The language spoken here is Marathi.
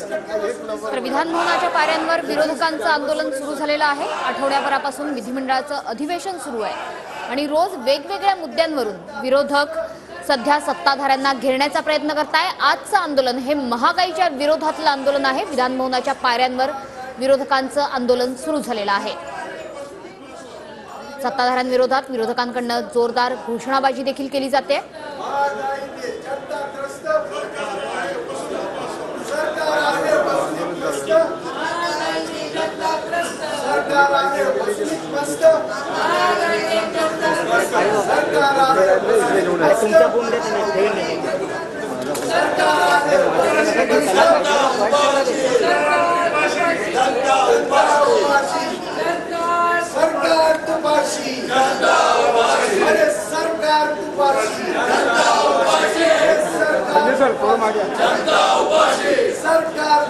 तर विधान भवनाच्या पायऱ्यांवर विरोधकांचं आंदोलन सुरू झालेलं आहे। आठवड्याभरापासून विधिमंडळाचं अधिवेशन सुरू आहे आणि रोज वेगवेगळ्या मुद्द्यांवरून विरोधक सध्या सत्ताधाऱ्यांना घेरण्याचा प्रयत्न करताय। आजचं आंदोलन हे महागाईच्या विरोधातलं आंदोलन आहे। विधान भवनाच्या पायऱ्यांवर विरोधकांचं आंदोलन सुरू झालेलं आहे। सत्ताधाऱ्यांविरोधात विरोधकांकडून जोरदार घोषणाबाजी देखील केली जाते। सरकार